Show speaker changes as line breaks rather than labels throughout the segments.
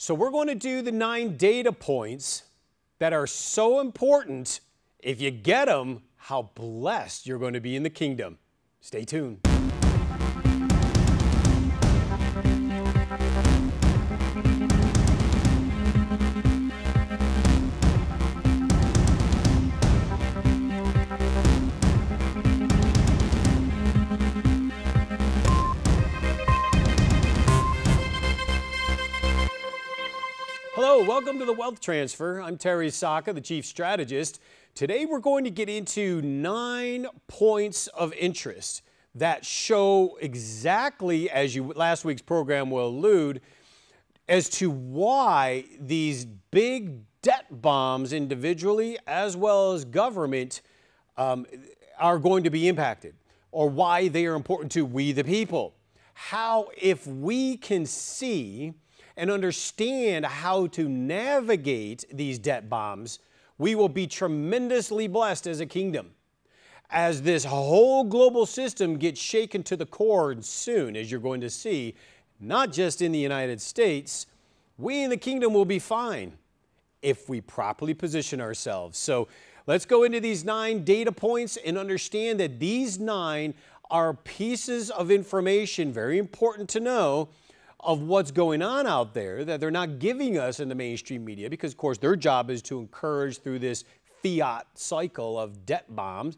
So we're going to do the 9 data points that are so important. If you get them, how blessed you're going to be in the kingdom. Stay tuned. Hello, welcome to the Wealth Transfer. I'm Terry Saka, the Chief Strategist. Today we're going to get into 9 points of interest that show exactly, as last week's program will allude, as to why these big debt bombs individually as well as government are going to be impacted, or why they are important to we the people. How, if we can see and understand how to navigate these debt bombs, we will be tremendously blessed as a kingdom. As this whole global system gets shaken to the core soon, as you're going to see, not just in the United States, we in the kingdom will be fine if we properly position ourselves. So let's go into these 9 data points and understand that these 9 are pieces of information, very important to know, of what's going on out there that they're not giving us in the mainstream media, because of course their job is to encourage through this fiat cycle of debt bombs.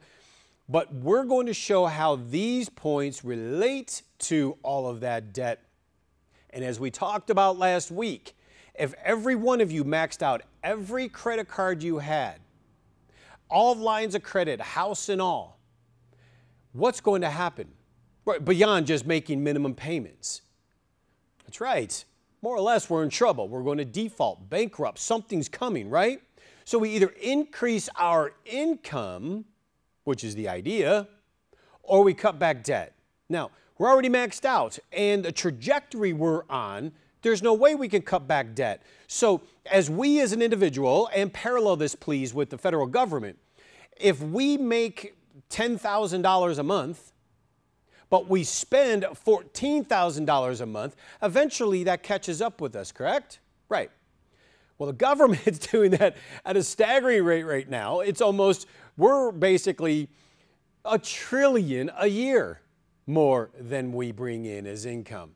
But we're going to show how these points relate to all of that debt. And as we talked about last week, if every one of you maxed out every credit card you had, all lines of credit, house and all, what's going to happen? Right, beyond just making minimum payments. That's right. More or less, we're in trouble. We're going to default, bankrupt. Something's coming, right? So we either increase our income, which is the idea, or we cut back debt. Now, we're already maxed out, and the trajectory we're on, there's no way we can cut back debt. So as we as an individual, and parallel this please with the federal government, if we make $10,000 a month, but we spend $14,000 a month, eventually that catches up with us, correct? Right. Well, the government's doing that at a staggering rate right now. It's almost, we're basically $1 trillion a year more than we bring in as income.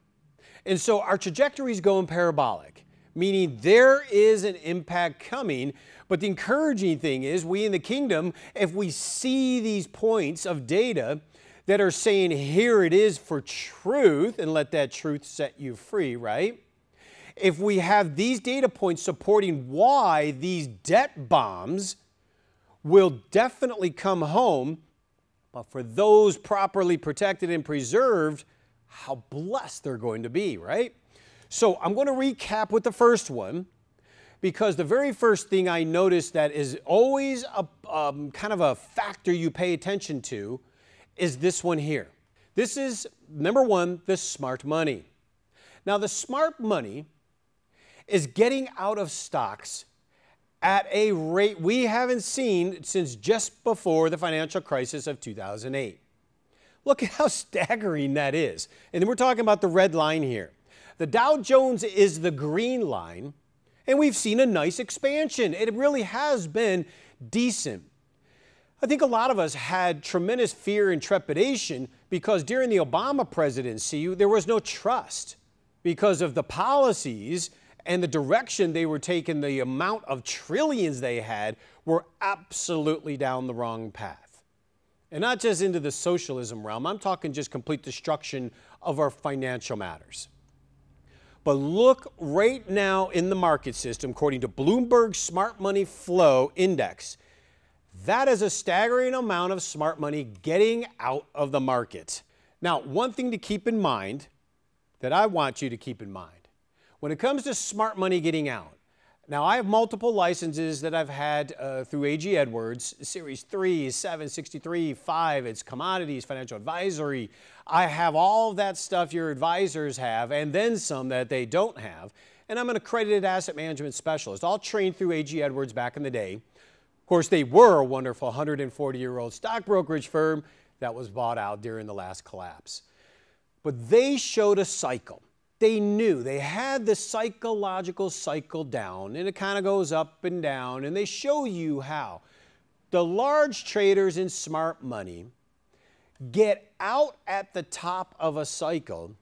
And so our trajectory is going parabolic, meaning there is an impact coming. But the encouraging thing is, we in the kingdom, if we see these points of data that are saying, here it is for truth, and let that truth set you free, right? If we have these data points supporting why these debt bombs will definitely come home, but for those properly protected and preserved, how blessed they're going to be, right? So I'm going to recap with the first one, because the very first thing I noticed that is always a kind of a factor you pay attention to is this one here. This is, number 1, the smart money. Now, the smart money is getting out of stocks at a rate we haven't seen since just before the financial crisis of 2008. Look at how staggering that is. And then we're talking about the red line here. The Dow Jones is the green line, and we've seen a nice expansion. It really has been decent. I think a lot of us had tremendous fear and trepidation because during the Obama presidency, there was no trust because of the policies and the direction they were taking. The amount of trillions they had were absolutely down the wrong path. And not just into the socialism realm, I'm talking just complete destruction of our financial matters. But look right now in the market system, according to Bloomberg Smart Money Flow Index, that is a staggering amount of smart money getting out of the market. Now, one thing to keep in mind that I want you to keep in mind, when it comes to smart money getting out, now I have multiple licenses that I've had through A.G. Edwards, Series 3, 7, 63, 5, it's commodities, financial advisory. I have all of that stuff your advisors have, and then some that they don't have. And I'm an accredited asset management specialist, all trained through A.G. Edwards back in the day. Of course, they were a wonderful 140-year-old stock brokerage firm that was bought out during the last collapse. But they showed a cycle they knew they had the psychological cycle down, and it kind of goes up and down, and they show you how the large traders in smart money get out at the top of a cycle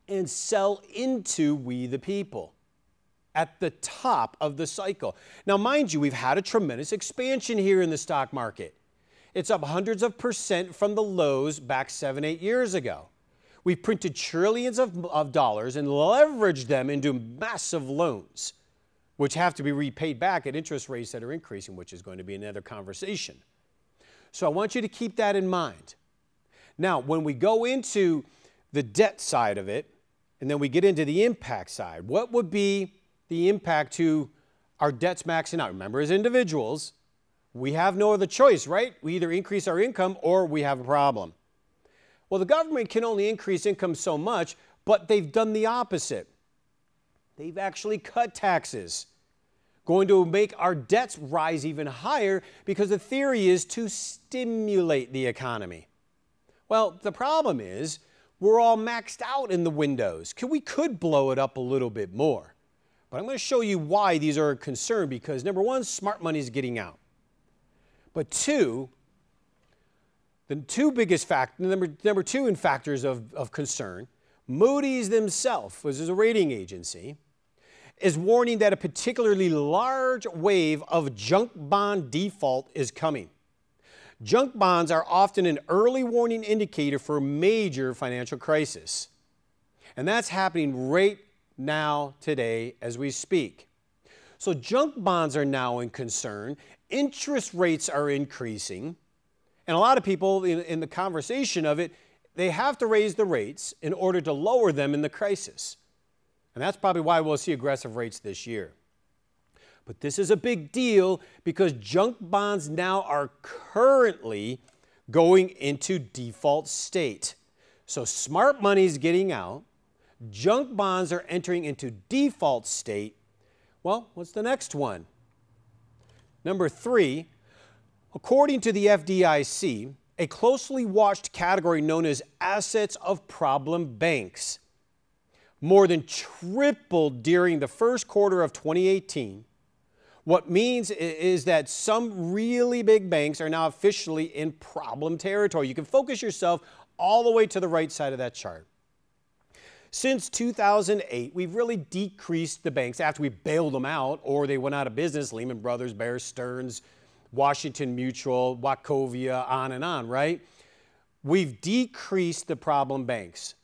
and sell into we the people at the top of the cycle. Now, mind you, we've had a tremendous expansion here in the stock market. It's up hundreds of percent from the lows back 7-8 years ago. We've printed trillions of dollars and leveraged them into massive loans, which have to be repaid back at interest rates that are increasing, which is going to be another conversation. So I want you to keep that in mind. Now, when we go into the debt side of it, and then we get into the impact side, what would be the impact to our debts maxing out? Remember, as individuals, we have no other choice, right? We either increase our income or we have a problem. Well, the government can only increase income so much, but they've done the opposite. They've actually cut taxes, going to make our debts rise even higher because the theory is to stimulate the economy. Well, the problem is we're all maxed out in the windows. We could blow it up a little bit more. But I'm going to show you why these are a concern, because number one, smart money is getting out. But two, the two biggest factors, number two in factors of concern, Moody's themselves, which is a rating agency, is warning that a particularly large wave of junk bond default is coming. Junk bonds are often an early warning indicator for a major financial crisis. And that's happening right now, today, as we speak. So junk bonds are now in concern. Interest rates are increasing. And a lot of people in the conversation of it, they have to raise the rates in order to lower them in the crisis. And that's probably why we'll see aggressive rates this year. But this is a big deal because junk bonds now are currently going into default state. So smart money is getting out. Junk bonds are entering into default state. Well, what's the next one? Number three, according to the FDIC, a closely watched category known as assets of problem banks more than tripled during the first quarter of 2018. What means is that some really big banks are now officially in problem territory. You can focus yourself all the way to the right side of that chart. Since 2008, we've really decreased the banks after we bailed them out or they went out of business. Lehman Brothers, Bear Stearns, Washington Mutual, Wachovia, on, right? We've decreased the problem banks.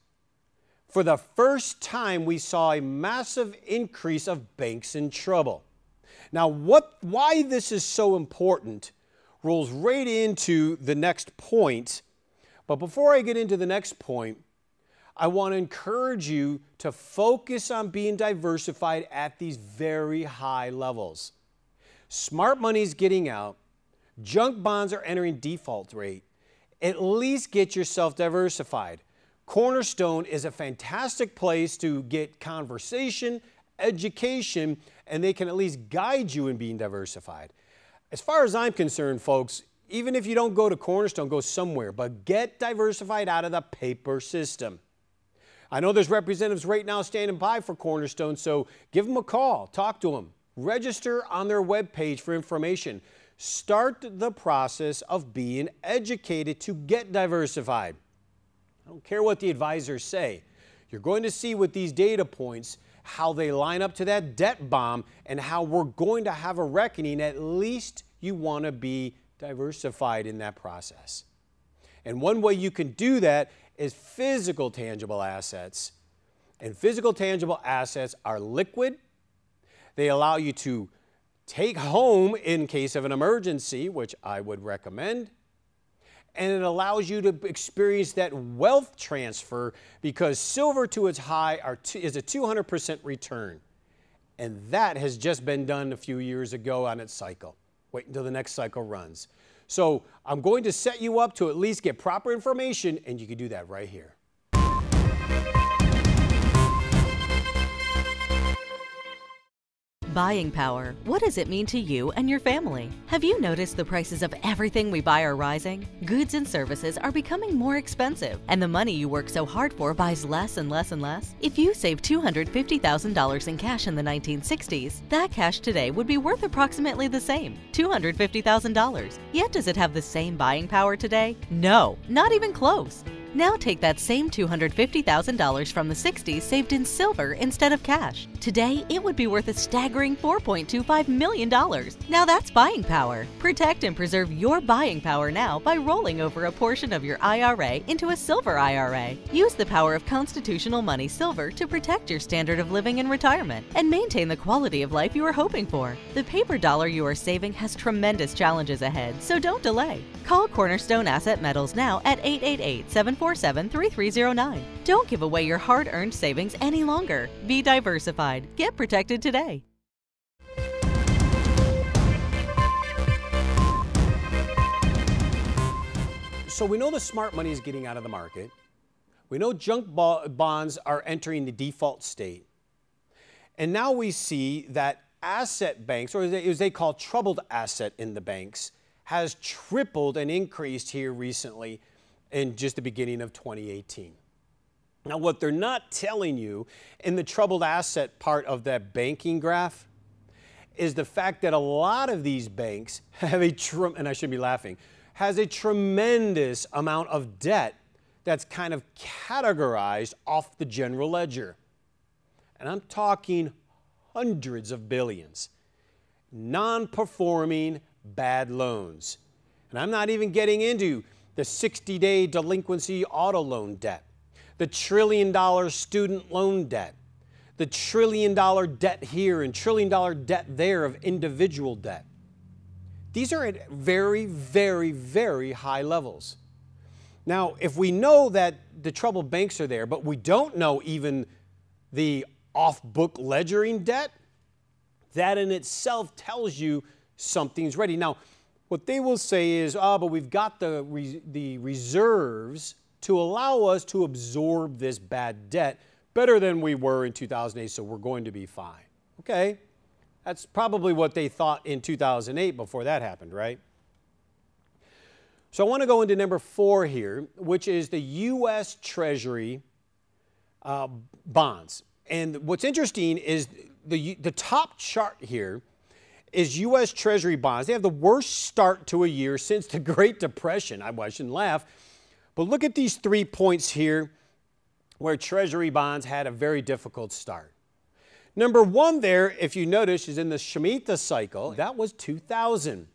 For the first time, we saw a massive increase of banks in trouble. Now, why this is so important rolls right into the next point. But before I get into the next point, I want to encourage you to focus on being diversified at these very high levels. Smart money is getting out. Junk bonds are entering default rate. At least get yourself diversified. Cornerstone is a fantastic place to get conversation, education, and they can at least guide you in being diversified. As far as I'm concerned, folks, even if you don't go to Cornerstone, go somewhere, but get diversified out of the paper system. I know there's representatives right now standing by for Cornerstone, so give them a call, talk to them, register on their webpage for information. Start the process of being educated to get diversified. I don't care what the advisors say. You're going to see with these data points how they line up to that debt bomb and how we're going to have a reckoning. At least you want to be diversified in that process. And one way you can do that is physical tangible assets. And physical tangible assets are liquid. They allow you to take home in case of an emergency, which I would recommend. And it allows you to experience that wealth transfer because silver to its high is a 200% return. And that has just been done a few years ago on its cycle. Wait until the next cycle runs. So I'm going to set you up to at least get proper information, and you can do that right here.
Buying power. What does it mean to you and your family? Have you noticed the prices of everything we buy are rising? Goods and services are becoming more expensive, and the money you work so hard for buys less and less and less. If you saved $250,000 in cash in the 1960s, that cash today would be worth approximately the same, $250,000. Yet does it have the same buying power today? No, not even close. Now take that same $250,000 from the 60s saved in silver instead of cash. Today, it would be worth a staggering $4.25 million. Now that's buying power. Protect and preserve your buying power now by rolling over a portion of your IRA into a silver IRA. Use the power of constitutional money silver to protect your standard of living in retirement and maintain the quality of life you are hoping for. The paper dollar you are saving has tremendous challenges ahead, so don't delay. Call Cornerstone Asset Metals now at 888-747-3309. Don't give away your hard-earned savings any longer. Be diversified. Get protected today.
So we know the smart money is getting out of the market. We know junk bonds are entering the default state. And now we see that asset banks, or as they call troubled asset in the banks, has tripled and increased here recently in just the beginning of 2018. Now, what they're not telling you in the troubled asset part of that banking graph is the fact that a lot of these banks have and I shouldn't be laughing, has a tremendous amount of debt that's kind of categorized off the general ledger. And I'm talking hundreds of billions. Non-performing bad loans. And I'm not even getting into the 60-day delinquency auto loan debt, the $1 trillion student loan debt, the $1 trillion debt here and $1 trillion debt there of individual debt. These are at very, very, very high levels. Now, if we know that the troubled banks are there, but we don't know even the off-book ledgering debt, that in itself tells you something's ready. Now, what they will say is, but we've got the reserves to allow us to absorb this bad debt better than we were in 2008, so we're going to be fine. Okay, that's probably what they thought in 2008 before that happened, right? So I want to go into number 4 here, which is the U.S. Treasury bonds. And what's interesting is the top chart here is U.S. Treasury bonds. They have the worst start to a year since the Great Depression. I shouldn't laugh. But look at these 3 points here where Treasury bonds had a very difficult start. Number 1 there, if you notice, is in the Shemitah cycle. That was 2000.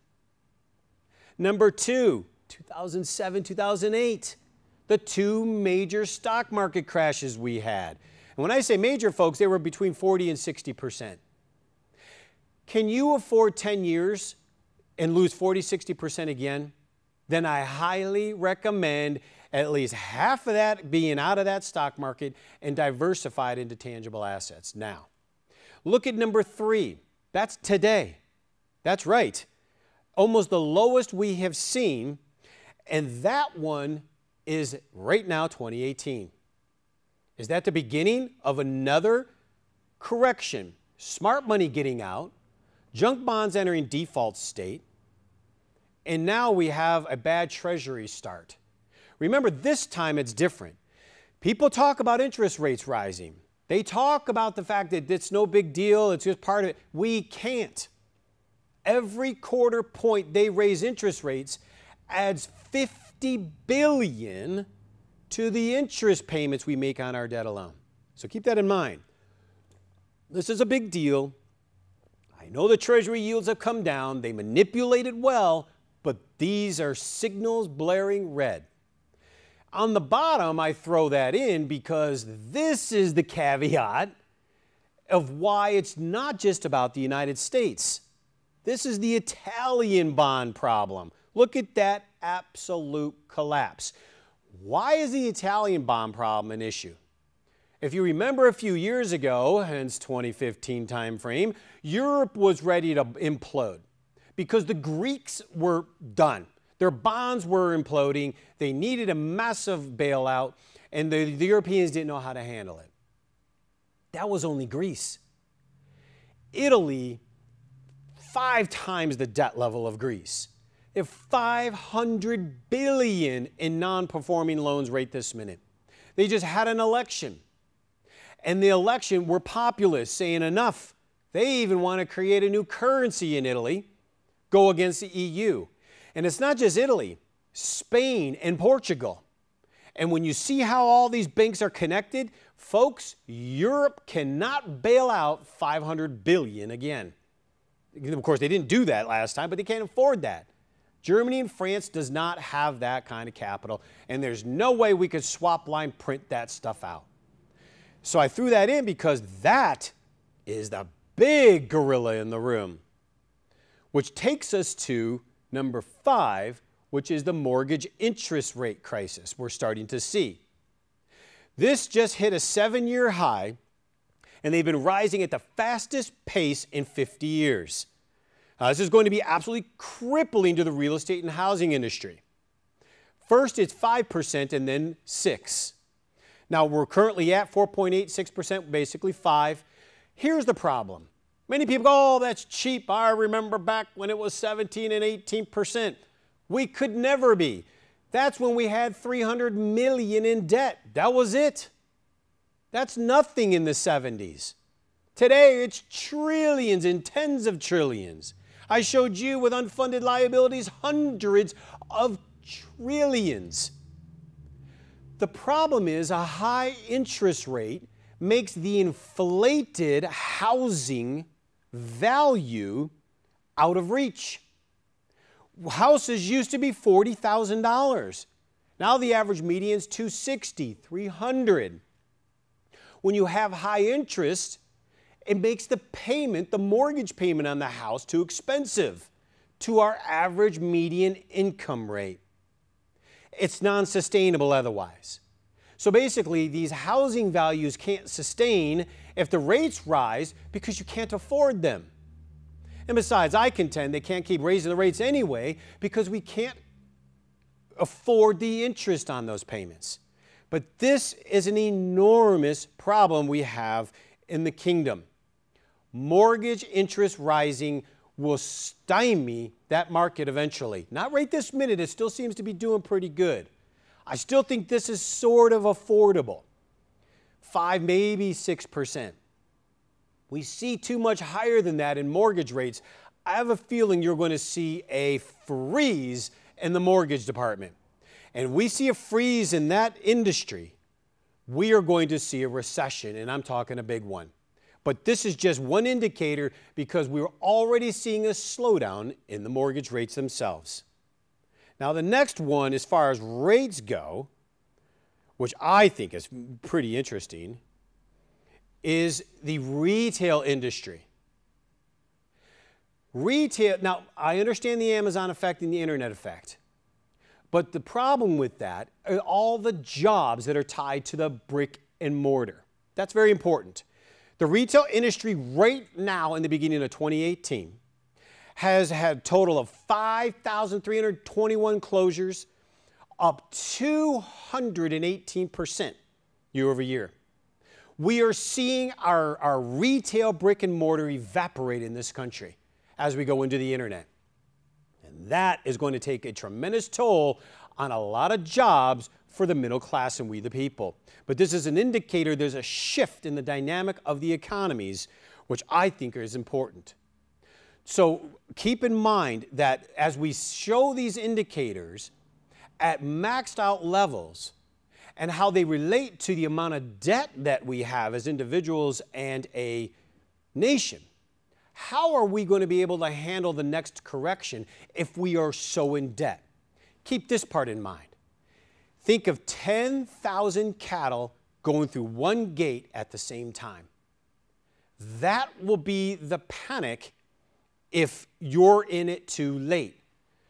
Number 2, 2007, 2008. The 2 major stock market crashes we had. And when I say major, folks, they were between 40 and 60%. Can you afford 10 years and lose 40, 60% again? Then I highly recommend at least half of that being out of that stock market and diversified into tangible assets. Now, look at number 3. That's today. That's right. Almost the lowest we have seen, and that one is right now 2018. Is that the beginning of another correction? Smart money getting out, junk bonds entering default state, and now we have a bad treasury start. Remember, this time it's different. People talk about interest rates rising. They talk about the fact that it's no big deal, it's just part of it. We can't. Every quarter point they raise interest rates adds $50 billion to the interest payments we make on our debt alone. So keep that in mind. This is a big deal. I know the Treasury yields have come down. They manipulated well, but these are signals blaring red. On the bottom, I throw that in because this is the caveat of why it's not just about the United States. This is the Italian bond problem. Look at that absolute collapse. Why is the Italian bond problem an issue? If you remember a few years ago, hence 2015 timeframe, Europe was ready to implode because the Greeks were done. Their bonds were imploding. They needed a massive bailout, and the Europeans didn't know how to handle it. That was only Greece. Italy 5 times the debt level of Greece. They have 500 billion in non-performing loans right this minute. They just had an election. And the election were populists saying enough. They even want to create a new currency in Italy, go against the EU. And it's not just Italy, Spain and Portugal. And when you see how all these banks are connected, folks, Europe cannot bail out 500 billion again. Of course, they didn't do that last time, but they can't afford that. Germany and France does not have that kind of capital, and there's no way we could swap line print that stuff out. So I threw that in because that is the big gorilla in the room, which takes us to number 5, which is the mortgage interest rate crisis we're starting to see. This just hit a 7-year high, and they've been rising at the fastest pace in 50 years. This is going to be absolutely crippling to the real estate and housing industry. First, it's 5% and then 6%. Now, we're currently at 4.86%, basically 5%. Here's the problem. Many people go, oh, that's cheap. I remember back when it was 17 and 18%. We could never be. That's when we had 300 million in debt. That was it. That's nothing in the 70s. Today, it's trillions and tens of trillions. I showed you with unfunded liabilities, hundreds of trillions. The problem is a high interest rate makes the inflated housing value out of reach. Houses used to be $40,000. Now the average median is $260,000, $300,000. When you have high interest, it makes the payment, the mortgage payment on the house, too expensive to our average median income rate. It's non-sustainable otherwise. So basically, these housing values can't sustain if the rates rise because you can't afford them. And besides, I contend they can't keep raising the rates anyway because we can't afford the interest on those payments. But this is an enormous problem we have in the kingdom. Mortgage interest rising will stymie that market eventually. Not right this minute, it still seems to be doing pretty good. I still think this is sort of affordable. 5, maybe 6%. We see too much higher than that in mortgage rates. I have a feeling you're going to see a freeze in the mortgage department. And we see a freeze in that industry, we are going to see a recession, and I'm talking a big one. But this is just one indicator because we're already seeing a slowdown in the mortgage rates themselves. Now, the next one, as far as rates go, which I think is pretty interesting, is the retail industry. Retail, now, I understand the Amazon effect and the internet effect, but the problem with that are all the jobs that are tied to the brick and mortar. That's very important. The retail industry right now in the beginning of 2018 has had a total of 5,321 closures, up 218% year over year. We are seeing our retail brick and mortar evaporate in this country as we go into the internet. And that is going to take a tremendous toll on a lot of jobs for the middle class and we the people. But this is an indicator there's a shift in the dynamic of the economies, which I think is important. So keep in mind that as we show these indicators at maxed out levels and how they relate to the amount of debt that we have as individuals and a nation, how are we going to be able to handle the next correction if we are so in debt? Keep this part in mind. Think of 10,000 cattle going through one gate at the same time. That will be the panic if you're in it too late.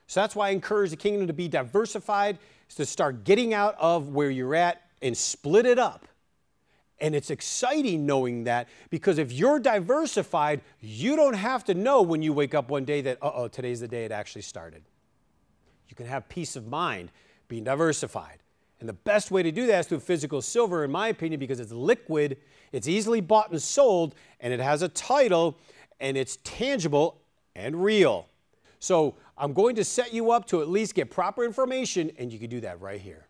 So that's why I encourage the kingdom to be diversified, to start getting out of where you're at and split it up. And it's exciting knowing that, because if you're diversified, you don't have to know when you wake up one day that, uh-oh, today's the day it actually started. You can have peace of mind being diversified. And the best way to do that is through physical silver, in my opinion, because it's liquid, it's easily bought and sold, and it has a title, and it's tangible and real. So I'm going to set you up to at least get proper information, and you can do that right here.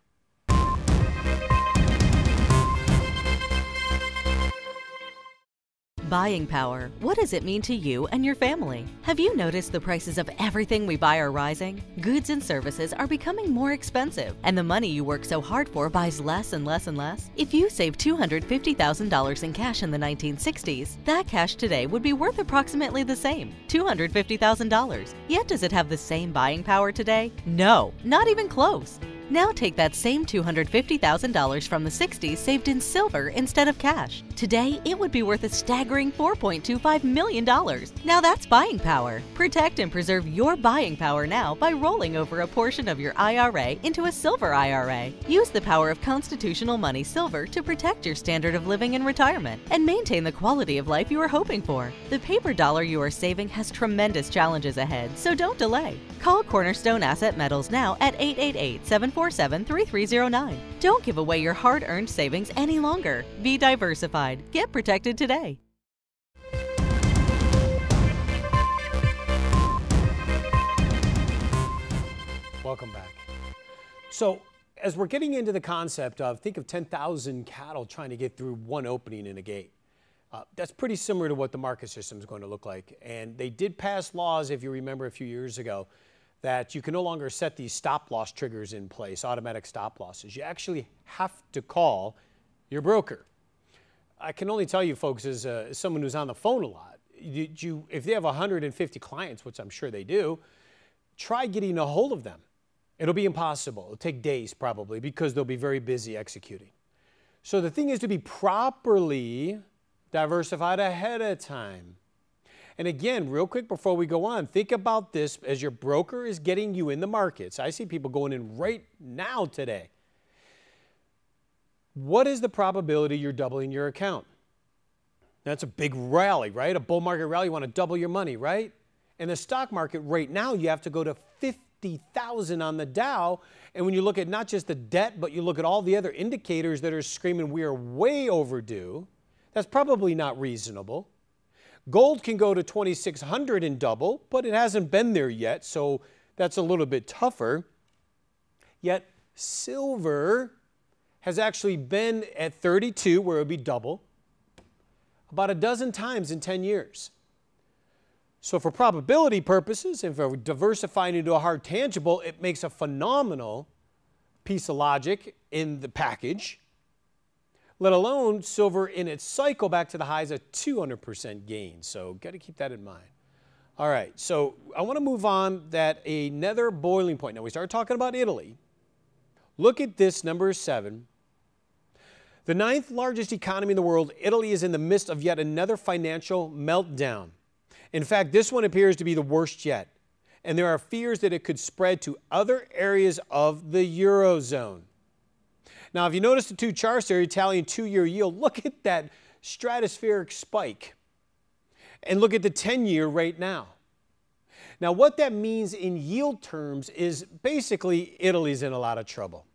Buying power. What does it mean to you and your family? Have you noticed the prices of everything we buy are rising? Goods and services are becoming more expensive, and the money you work so hard for buys less and less and less. If you saved $250,000 in cash in the 1960s, that cash today would be worth approximately the same, $250,000. Yet does it have the same buying power today? No, not even close. Now take that same $250,000 from the 60s saved in silver instead of cash. Today, it would be worth a staggering $4.25 million. Now that's buying power. Protect and preserve your buying power now by rolling over a portion of your IRA into a silver IRA. Use the power of constitutional money silver to protect your standard of living in retirement and maintain the quality of life you are hoping for. The paper dollar you are saving has tremendous challenges ahead, so don't delay. Call Cornerstone Asset Metals now at 888-747-3309. Don't give away your hard-earned savings any longer. Be diversified. Get protected today.
Welcome back. So as we're getting into the concept of, think of 10,000 cattle trying to get through one opening in a gate. That's pretty similar to what the market system is going to look like. And they did pass laws, if you remember a few years ago, that you can no longer set these stop loss triggers in place, automatic stop losses. You actually have to call your broker. I can only tell you, folks, as someone who's on the phone a lot, if they have 150 clients, which I'm sure they do, try getting a hold of them. It'll be impossible. It'll take days probably because they'll be very busy executing. So the thing is to be properly diversified ahead of time. And again, real quick before we go on, think about this as your broker is getting you in the markets. I see people going in right now today. What is the probability you're doubling your account? That's a big rally, right? A bull market rally, you want to double your money, right? In the stock market right now, you have to go to 50,000 on the Dow. And when you look at not just the debt, but you look at all the other indicators that are screaming we are way overdue, that's probably not reasonable. Gold can go to 2,600 and double, but it hasn't been there yet, so that's a little bit tougher. Yet silver has actually been at 32, where it would be double, about a dozen times in 10 years. So for probability purposes, if we're diversifying into a hard tangible, it makes a phenomenal piece of logic in the package, let alone silver in its cycle back to the highs of 200% gain. So got to keep that in mind. All right, so I want to move on that another boiling point. Now we started talking about Italy. Look at this, number 7. The 9th largest economy in the world, Italy is in the midst of yet another financial meltdown. In fact, this one appears to be the worst yet. And there are fears that it could spread to other areas of the Eurozone. Now, if you notice the two charts there, Italian 2-year yield, look at that stratospheric spike. And look at the 10-year right now. Now, what that means in yield terms is basically Italy's in a lot of trouble.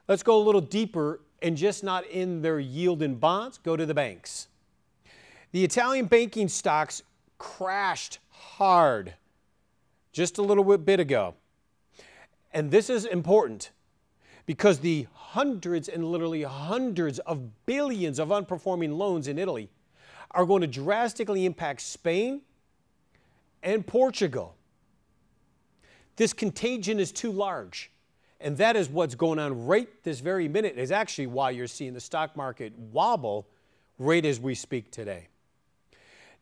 Let's go a little deeper and just not in their yield in bonds, go to the banks. The Italian banking stocks crashed hard just a little bit ago. And this is important because the hundreds and literally hundreds of billions of unperforming loans in Italy are going to drastically impact Spain and Portugal. This contagion is too large. And that is what's going on right this very minute. Is actually why you're seeing the stock market wobble right as we speak today.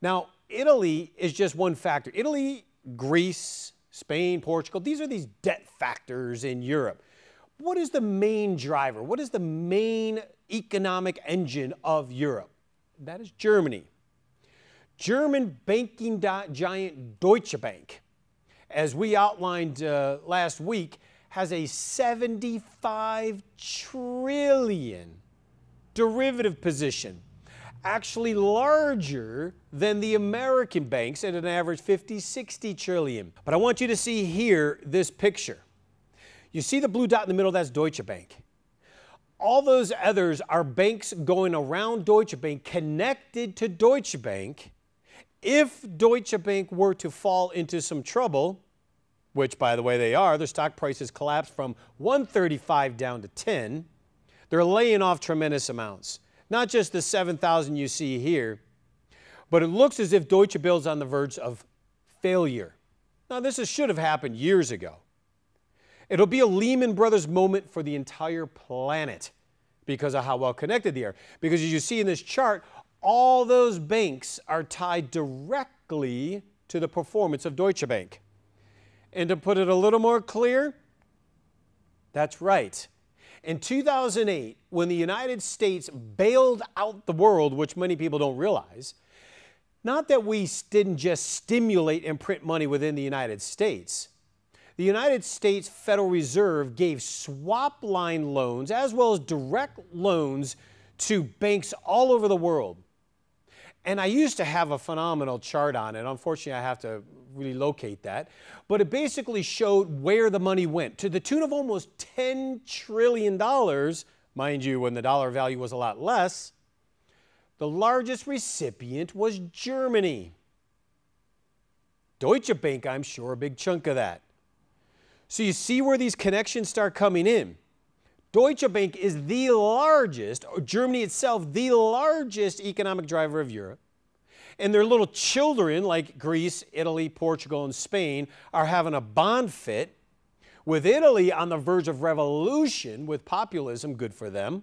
Now, Italy is just one factor. Italy, Greece, Spain, Portugal, these are these debt factors in Europe. What is the main driver? What is the main economic engine of Europe? That is Germany. German banking giant Deutsche Bank, as we outlined last week, has a 75 trillion derivative position, actually larger than the American banks at an average 50, 60 trillion. But I want you to see here this picture. You see the blue dot in the middle, that's Deutsche Bank. All those others are banks going around Deutsche Bank, connected to Deutsche Bank, if Deutsche Bank were to fall into some trouble, which, by the way, they are, their stock prices collapsed from 135 down to 10. They're laying off tremendous amounts. Not just the 7,000 you see here, but it looks as if Deutsche Bill's on the verge of failure. Now, this should have happened years ago. It'll be a Lehman Brothers moment for the entire planet because of how well connected they are. Because as you see in this chart, all those banks are tied directly to the performance of Deutsche Bank. And to put it a little more clear, that's right. In 2008, when the United States bailed out the world, which many people don't realize, not that we didn't just stimulate and print money within the United States. The United States Federal Reserve gave swap line loans as well as direct loans to banks all over the world. And I used to have a phenomenal chart on it. Unfortunately, I have to really locate that. But it basically showed where the money went, to the tune of almost $10 trillion, mind you, when the dollar value was a lot less. The largest recipient was Germany. Deutsche Bank, I'm sure, a big chunk of that. So you see where these connections start coming in. Deutsche Bank is the largest, or Germany itself, the largest economic driver of Europe. And their little children, like Greece, Italy, Portugal, and Spain, are having a bond fit, with Italy on the verge of revolution with populism, good for them.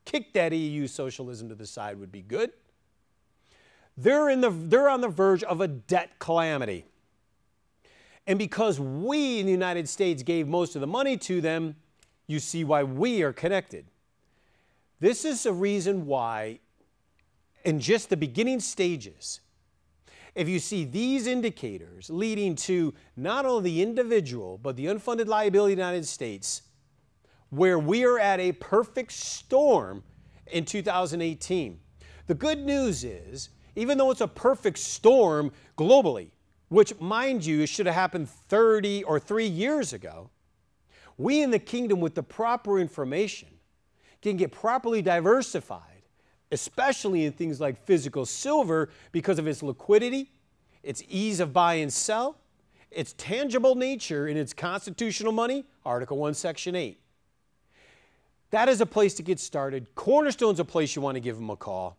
Kick that EU socialism to the side would be good. They're on the verge of a debt calamity. And because we in the United States gave most of the money to them, you see why we are connected. This is a reason why, in just the beginning stages, if you see these indicators leading to not only the individual, but the unfunded liability of the United States, where we are at a perfect storm in 2018. The good news is, even though it's a perfect storm globally, which, mind you, should have happened 30 or 3 years ago, we in the kingdom with the proper information can get properly diversified, especially in things like physical silver because of its liquidity, its ease of buy and sell, its tangible nature, and its constitutional money, Article 1, Section 8. That is a place to get started. Cornerstone's a place you want to give them a call.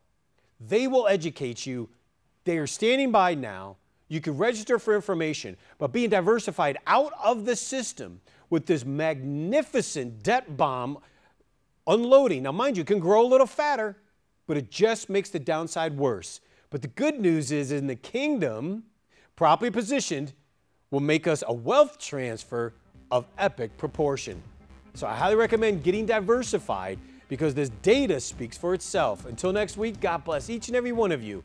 They will educate you. They are standing by now. You can register for information, but being diversified out of the system with this magnificent debt bomb unloading. Now, mind you, it can grow a little fatter, but it just makes the downside worse. But the good news is in the kingdom, properly positioned, will make us a wealth transfer of epic proportion. So I highly recommend getting diversified because this data speaks for itself. Until next week, God bless each and every one of you.